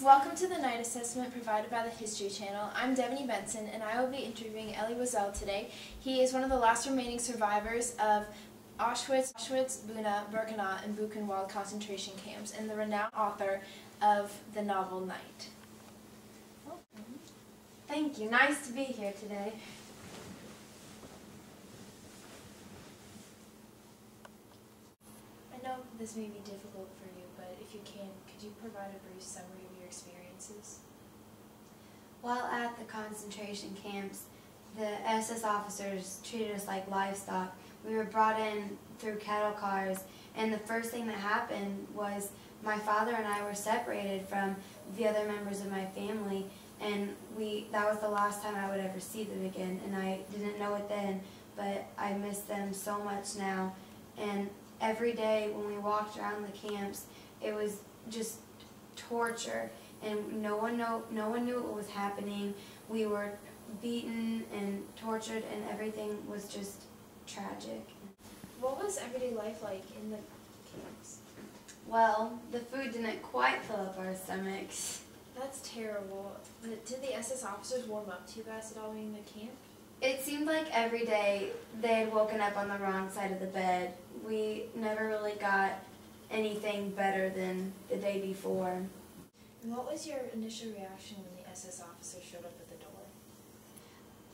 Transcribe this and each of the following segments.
Welcome to the night assessment provided by the History Channel. I'm Devaney Benson, and I will be interviewing Elie Wiesel today. He is one of the last remaining survivors of Auschwitz, Buna, Birkenau, and Buchenwald concentration camps, and the renowned author of the novel Night. Thank you. Nice to be here today. I know this may be difficult for you, but if you can, could you provide a brief summary of your experiences? While at the concentration camps, the SS officers treated us like livestock. We were brought in through cattle cars, and the first thing that happened was my father and I were separated from the other members of my family, and that was the last time I would ever see them again, and I didn't know it then, but I miss them so much now. And every day when we walked around the camps, it was just torture, and no one knew what was happening. We were beaten and tortured, and everything was just tragic. What was everyday life like in the camps? Well, the food didn't quite fill up our stomachs. That's terrible. But did the SS officers warm up to you guys at all in the camp? It seemed like every day they had woken up on the wrong side of the bed. We never really got anything better than the day before. And what was your initial reaction when the SS officers showed up at the door?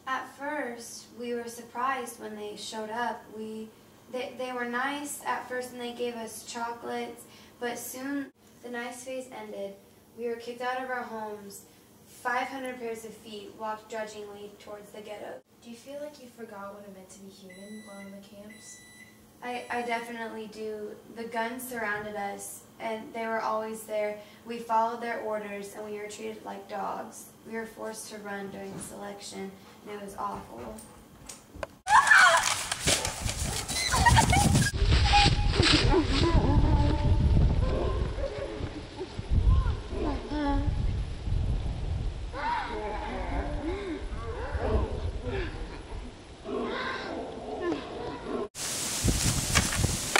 At first, we were surprised when they showed up. They were nice at first, and they gave us chocolates, but soon the nice phase ended. We were kicked out of our homes. 500 pairs of feet walked grudgingly towards the ghetto. Do you feel like you forgot what it meant to be human while in the camps? I definitely do. The guns surrounded us, and they were always there. We followed their orders, and we were treated like dogs. We were forced to run during selection, and it was awful.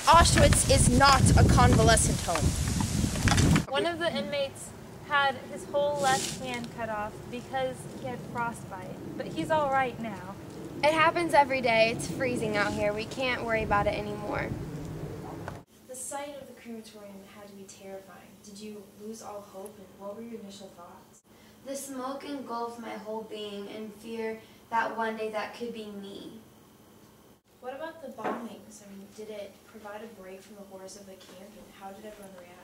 Auschwitz is not a convalescent home. One of the inmates had his whole left hand cut off because he had frostbite, but he's all right now. It happens every day. It's freezing out here. We can't worry about it anymore. The sight of the crematorium had to be terrifying. Did you lose all hope, and what were your initial thoughts? The smoke engulfed my whole being in fear that one day that could be me. What about the bombings? I mean, did it provide a break from the horrors of the camp, and how did everyone react?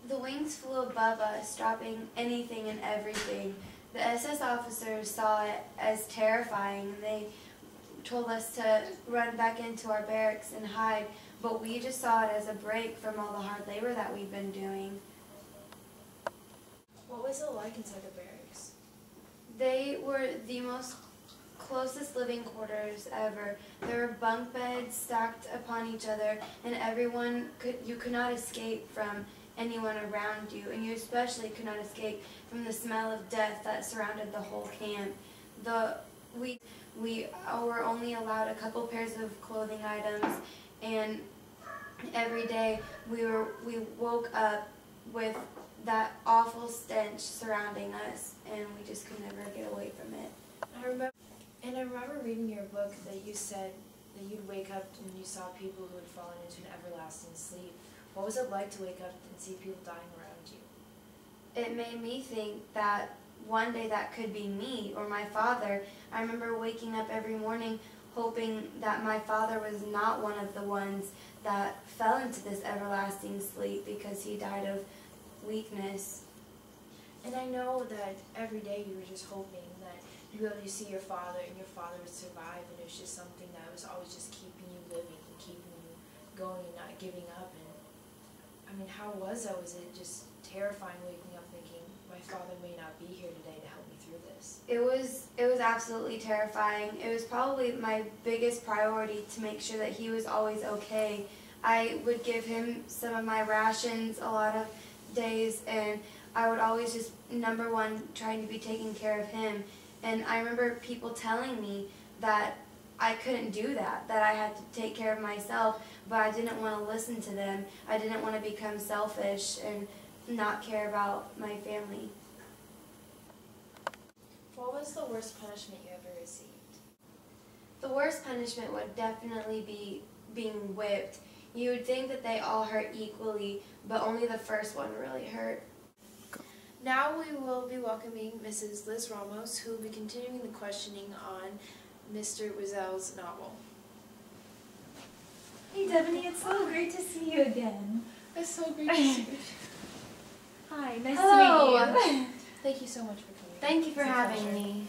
The wings flew above us, dropping anything and everything. The SS officers saw it as terrifying. They told us to run back into our barracks and hide, but we just saw it as a break from all the hard labor that we've been doing. What was it like inside the barracks? They were the most closest living quarters ever. There were bunk beds stacked upon each other, and you could not escape from anyone around you, and you especially could not escape from the smell of death that surrounded the whole camp. We were only allowed a couple pairs of clothing items, and every day we woke up with that awful stench surrounding us, and we just could never get away from it. I remember reading your book that you said that you'd wake up and you saw people who had fallen into an everlasting sleep. What was it like to wake up and see people dying around you? It made me think that one day that could be me or my father. I remember waking up every morning hoping that my father was not one of the ones that fell into this everlasting sleep because he died of weakness. And I know that every day you were just hoping that you'd be able to see your father and your father would survive, and it was just something that was always just keeping you living and keeping you going and not giving up. And I mean, how was that? Was it just terrifying waking up thinking, my father may not be here today to help me through this? It was absolutely terrifying. It was probably my biggest priority to make sure that he was always okay. I would give him some of my rations a lot of days, and I would always just, number one, trying to be taking care of him. And I remember people telling me that I couldn't do that I had to take care of myself, but I didn't want to listen to them. I didn't want to become selfish, and not care about my family. What was the worst punishment you ever received? The worst punishment would definitely be being whipped. You would think that they all hurt equally, but only the first one really hurt. Now we will be welcoming Mrs. Liz Ramos, who will be continuing the questioning on Mr. Wiesel's novel. Hey Devaney, it's so great to see you again. It's so great to see you. Hi, nice Hello. to meet you. Thank you so much for coming. Thank you for It's a having pleasure. me.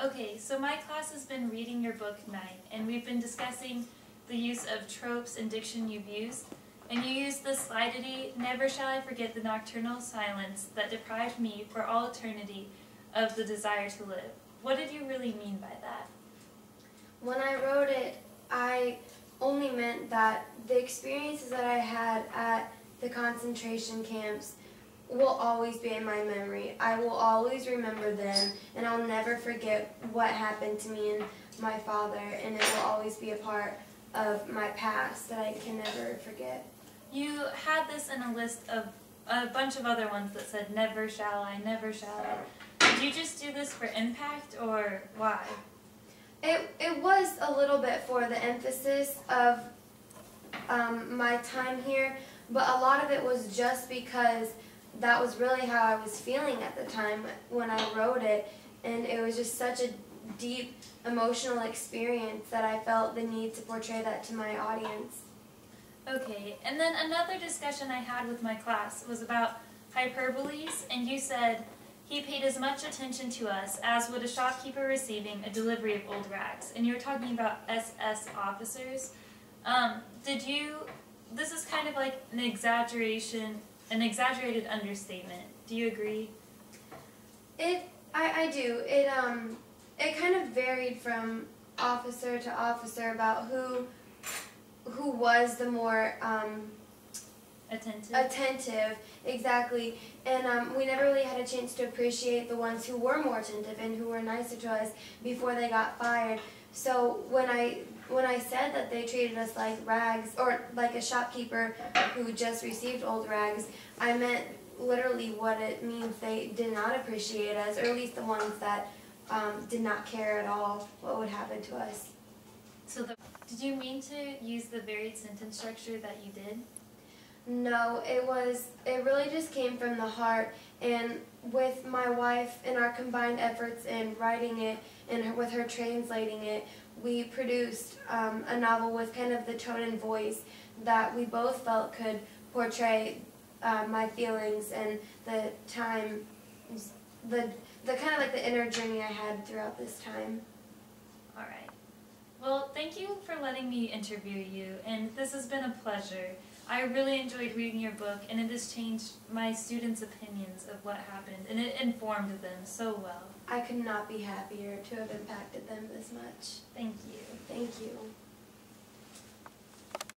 Okay, so my class has been reading your book Night, and we've been discussing the use of tropes and diction you've used. And you used the slidity, never shall I forget the nocturnal silence that deprived me for all eternity of the desire to live. What did you really mean by that? When I wrote it, I only meant that the experiences that I had at the concentration camps will always be in my memory. I will always remember them, and I'll never forget what happened to me and my father, and it will always be a part of my past that I can never forget. You had this in a list of a bunch of other ones that said, never shall I, never shall I. Did you just do this for impact, or why? It was a little bit for the emphasis of my time here, but a lot of it was just because that was really how I was feeling at the time when I wrote it, and it was just such a deep emotional experience that I felt the need to portray that to my audience. Okay, and then another discussion I had with my class was about hyperboles, and you said, he paid as much attention to us as would a shopkeeper receiving a delivery of old rags. And you were talking about SS officers. This is kind of like an exaggeration, an exaggerated understatement. Do you agree? I do. It kind of varied from officer to officer about who was the more attentive, exactly. And we never really had a chance to appreciate the ones who were more attentive and who were nicer to us before they got fired. So when I said that they treated us like rags, or like a shopkeeper who just received old rags, I meant literally what it means. They did not appreciate us, or at least the ones that did not care at all what would happen to us. So did you mean to use the varied sentence structure that you did? No, it really just came from the heart, and with my wife and our combined efforts in writing it and with her translating it, we produced a novel with kind of the tone and voice that we both felt could portray my feelings and the time, the kind of like the inner journey I had throughout this time. All right. Well, thank you for letting me interview you, and this has been a pleasure. I really enjoyed reading your book, and it has changed my students' opinions of what happened, and it informed them so well. I could not be happier to have impacted them this much. Thank you. Thank you.